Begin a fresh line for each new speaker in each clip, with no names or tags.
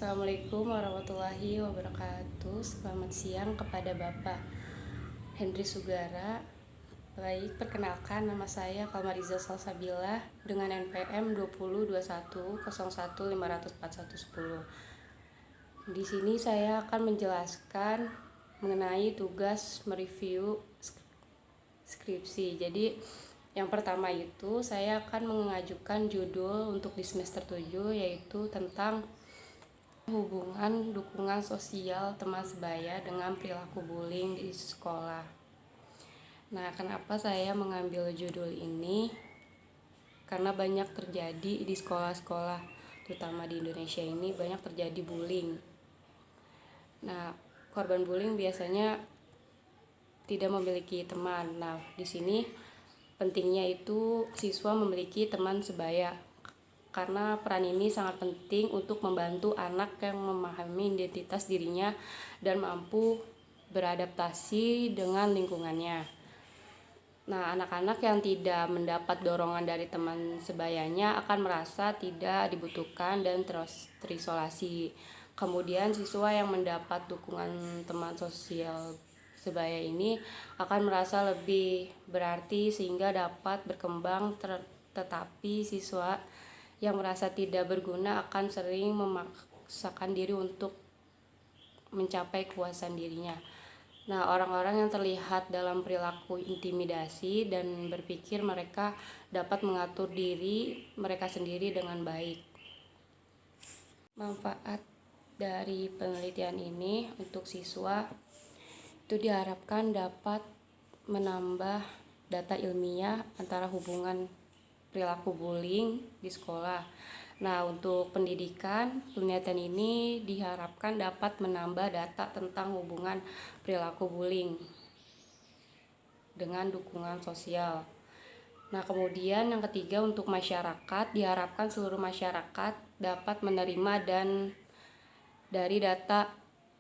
Assalamualaikum warahmatullahi wabarakatuh. Selamat siang kepada Bapak Henry Sugara. Baik, perkenalkan nama saya Kalmariza Salsabila dengan NPM 202101541110. Di sini saya akan menjelaskan mengenai tugas mereview skripsi. Jadi yang pertama itu saya akan mengajukan judul untuk di semester 7, yaitu tentang hubungan dukungan sosial teman sebaya dengan perilaku bullying di sekolah. Nah, kenapa saya mengambil judul ini? Karena banyak terjadi di sekolah-sekolah, terutama di Indonesia ini banyak terjadi bullying. Nah, korban bullying biasanya tidak memiliki teman. Nah, di sini pentingnya itu siswa memiliki teman sebaya, karena peran ini sangat penting untuk membantu anak yang memahami identitas dirinya dan mampu beradaptasi dengan lingkungannya. Nah, anak-anak yang tidak mendapat dorongan dari teman sebayanya akan merasa tidak dibutuhkan dan terisolasi. Kemudian siswa yang mendapat dukungan teman sosial sebaya ini akan merasa lebih berarti sehingga dapat berkembang, tetapi siswa yang merasa tidak berguna akan sering memaksakan diri untuk mencapai kepuasan dirinya. Nah, orang-orang yang terlihat dalam perilaku intimidasi dan berpikir mereka dapat mengatur diri mereka sendiri dengan baik. Manfaat dari penelitian ini untuk siswa itu diharapkan dapat menambah data ilmiah antara hubungan perilaku bullying di sekolah. Nah, untuk pendidikan, penelitian ini diharapkan dapat menambah data tentang hubungan perilaku bullying dengan dukungan sosial. Nah, kemudian yang ketiga untuk masyarakat, diharapkan seluruh masyarakat dapat menerima dan dari data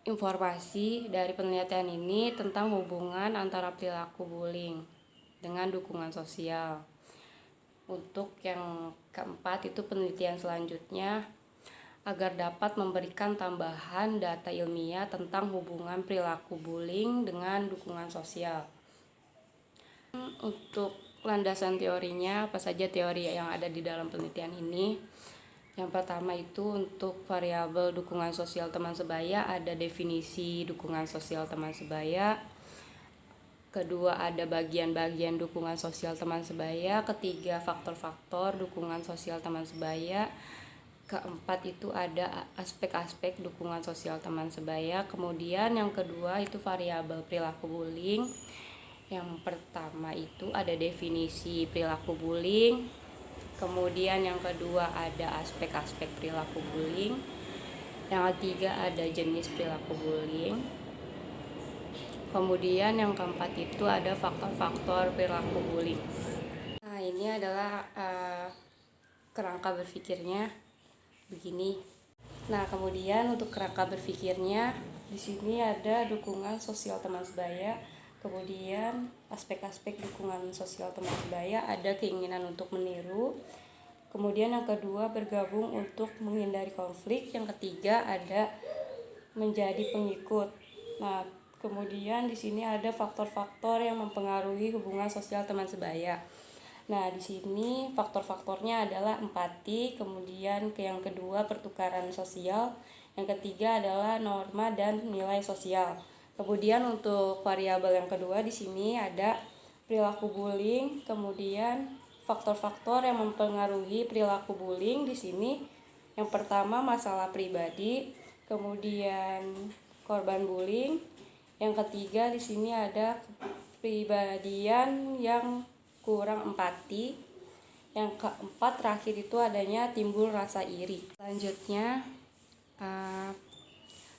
informasi dari penelitian ini tentang hubungan antara perilaku bullying dengan dukungan sosial. Untuk yang keempat itu penelitian selanjutnya agar dapat memberikan tambahan data ilmiah tentang hubungan perilaku bullying dengan dukungan sosial. Untuk landasan teorinya, apa saja teori yang ada di dalam penelitian ini? Yang pertama itu untuk variabel dukungan sosial teman sebaya, ada definisi dukungan sosial teman sebaya. Kedua, ada bagian-bagian dukungan sosial teman sebaya. Ketiga, faktor-faktor dukungan sosial teman sebaya. Keempat, itu ada aspek-aspek dukungan sosial teman sebaya. Kemudian yang kedua itu variabel perilaku bullying. Yang pertama itu ada definisi perilaku bullying. Kemudian yang kedua ada aspek-aspek perilaku bullying. Yang ketiga ada jenis perilaku bullying. Kemudian yang keempat itu ada faktor-faktor perilaku bullying. Nah, ini adalah kerangka berpikirnya begini. Nah, kemudian untuk kerangka berpikirnya di sini ada dukungan sosial teman sebaya. Kemudian aspek-aspek dukungan sosial teman sebaya ada keinginan untuk meniru. Kemudian yang kedua bergabung untuk menghindari konflik. Yang ketiga ada menjadi pengikut. Nah, kemudian di sini ada faktor-faktor yang mempengaruhi hubungan sosial teman sebaya. Nah, di sini faktor-faktornya adalah empati, kemudian yang kedua pertukaran sosial, yang ketiga adalah norma dan nilai sosial. Kemudian untuk variabel yang kedua di sini ada perilaku bullying, kemudian faktor-faktor yang mempengaruhi perilaku bullying di sini. Yang pertama masalah pribadi, kemudian korban bullying. Yang ketiga di sini ada kepribadian yang kurang empati. Yang keempat terakhir itu adanya timbul rasa iri. Selanjutnya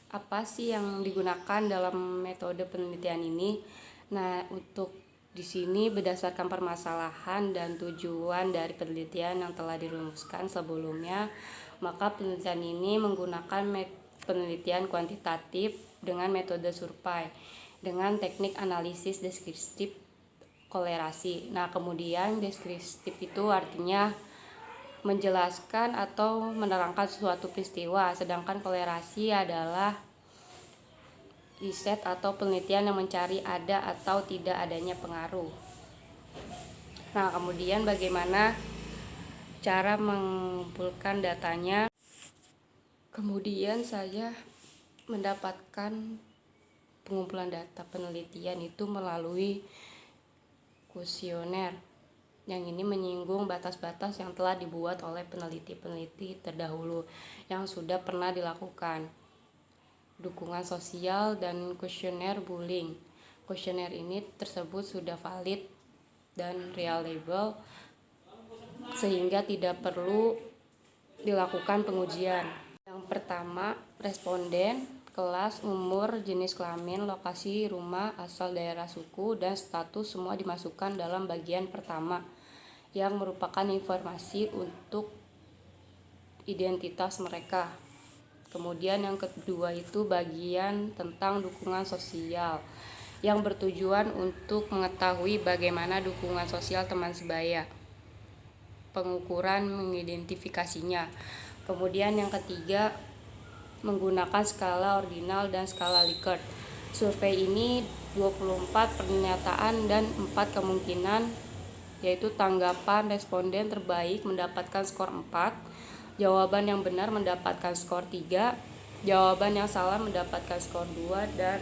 apa sih yang digunakan dalam metode penelitian ini? Nah, untuk di sini berdasarkan permasalahan dan tujuan dari penelitian yang telah dirumuskan sebelumnya, maka penelitian ini menggunakan penelitian kuantitatif dengan metode survei dengan teknik analisis deskriptif kolerasi. Nah, kemudian deskriptif itu artinya menjelaskan atau menerangkan suatu peristiwa, sedangkan kolerasi adalah riset atau penelitian yang mencari ada atau tidak adanya pengaruh. Nah, kemudian bagaimana cara mengumpulkan datanya? Kemudian saya mendapatkan pengumpulan data penelitian itu melalui kuesioner, yang ini menyinggung batas-batas yang telah dibuat oleh peneliti-peneliti terdahulu yang sudah pernah dilakukan. Dukungan sosial dan kuesioner bullying. Kuesioner ini tersebut sudah valid dan reliable sehingga tidak perlu dilakukan pengujian. Yang pertama, responden, kelas, umur, jenis kelamin, lokasi rumah, asal daerah, suku, dan status semua dimasukkan dalam bagian pertama yang merupakan informasi untuk identitas mereka. Kemudian yang kedua itu bagian tentang dukungan sosial yang bertujuan untuk mengetahui bagaimana dukungan sosial teman sebaya, pengukuran mengidentifikasinya. Kemudian yang ketiga, menggunakan skala ordinal dan skala Likert. Survei ini 24 pernyataan dan 4 kemungkinan, yaitu tanggapan responden terbaik mendapatkan skor 4, jawaban yang benar mendapatkan skor 3, jawaban yang salah mendapatkan skor 2, dan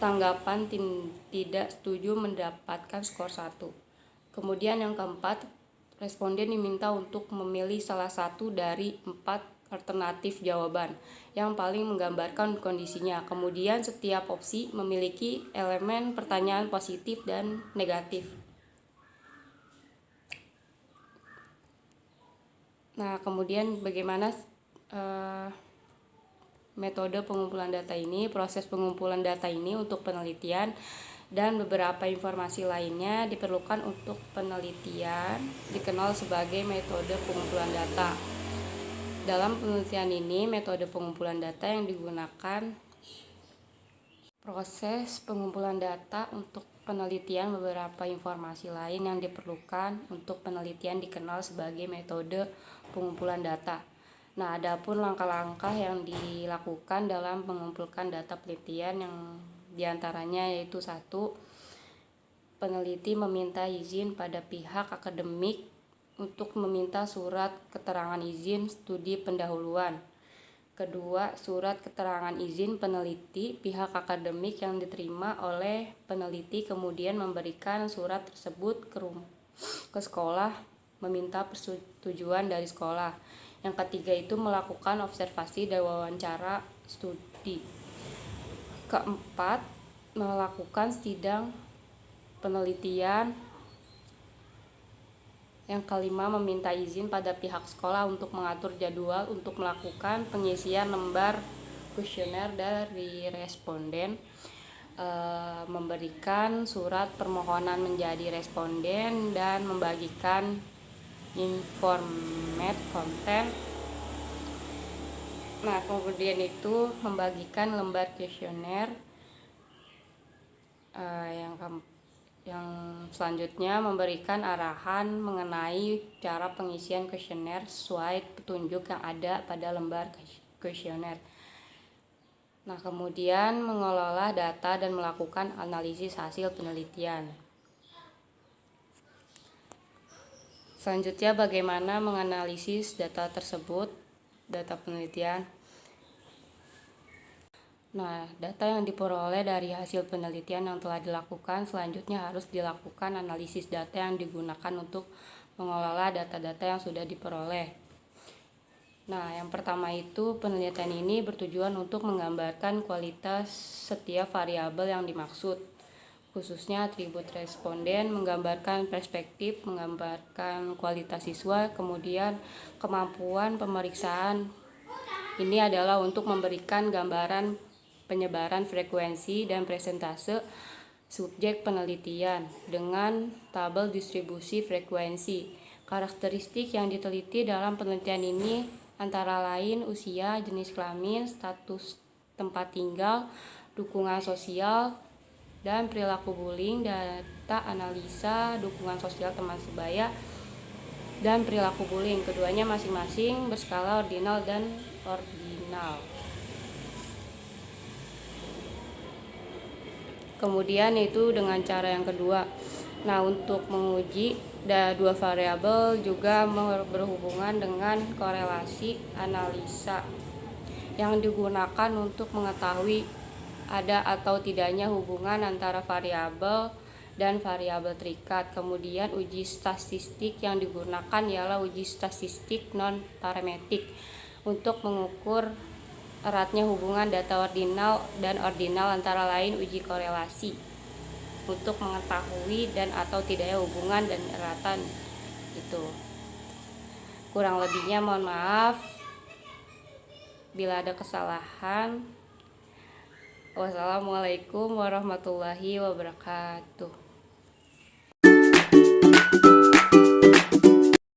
tanggapan tidak setuju mendapatkan skor 1. Kemudian yang keempat, responden diminta untuk memilih salah satu dari 4 alternatif jawaban yang paling menggambarkan kondisinya. Kemudian setiap opsi memiliki elemen pertanyaan positif dan negatif. Nah, kemudian bagaimana metode pengumpulan data ini? Proses pengumpulan data ini untuk penelitian dan beberapa informasi lainnya diperlukan untuk penelitian dikenal sebagai metode pengumpulan data. Dalam penelitian ini, metode pengumpulan data yang digunakan proses pengumpulan data untuk penelitian beberapa informasi lain yang diperlukan untuk penelitian dikenal sebagai metode pengumpulan data. Nah, adapun langkah-langkah yang dilakukan dalam mengumpulkan data penelitian yang diantaranya yaitu 1. Peneliti meminta izin pada pihak akademik untuk meminta surat keterangan izin studi pendahuluan. Kedua, surat keterangan izin peneliti pihak akademik yang diterima oleh peneliti kemudian memberikan surat tersebut ke sekolah, meminta persetujuan dari sekolah. Yang ketiga itu melakukan observasi dan wawancara studi. Keempat, melakukan sidang penelitian. Yang kelima, meminta izin pada pihak sekolah untuk mengatur jadwal untuk melakukan pengisian lembar kuesioner dari responden, memberikan surat permohonan menjadi responden, dan membagikan informat konten. Nah, kemudian itu membagikan lembar kuesioner. Yang selanjutnya memberikan arahan mengenai cara pengisian kuesioner sesuai petunjuk yang ada pada lembar kuesioner. Nah, kemudian mengelola data dan melakukan analisis hasil penelitian. Selanjutnya bagaimana menganalisis data tersebut, data penelitian. Nah, data yang diperoleh dari hasil penelitian yang telah dilakukan selanjutnya harus dilakukan analisis data yang digunakan untuk mengelola data-data yang sudah diperoleh. Nah, yang pertama itu penelitian ini bertujuan untuk menggambarkan kualitas setiap variabel yang dimaksud, khususnya atribut responden, menggambarkan perspektif, menggambarkan kualitas siswa, kemudian kemampuan pemeriksaan. Ini adalah untuk memberikan gambaran penyebaran frekuensi dan persentase subjek penelitian dengan tabel distribusi frekuensi. Karakteristik yang diteliti dalam penelitian ini antara lain usia, jenis kelamin, status tempat tinggal, dukungan sosial, dan perilaku bullying. Data analisa dukungan sosial teman sebaya dan perilaku bullying. Keduanya masing-masing berskala ordinal dan ordinal. Kemudian itu dengan cara yang kedua. Nah, untuk menguji dua variabel juga berhubungan dengan korelasi analisa yang digunakan untuk mengetahui ada atau tidaknya hubungan antara variabel dan variabel terikat. Kemudian uji statistik yang digunakan ialah uji statistik non-parametrik untuk mengukur eratnya hubungan data ordinal dan ordinal, antara lain uji korelasi untuk mengetahui dan atau tidaknya hubungan dan eratan itu. Kurang lebihnya mohon maaf bila ada kesalahan. Wassalamualaikum warahmatullahi wabarakatuh.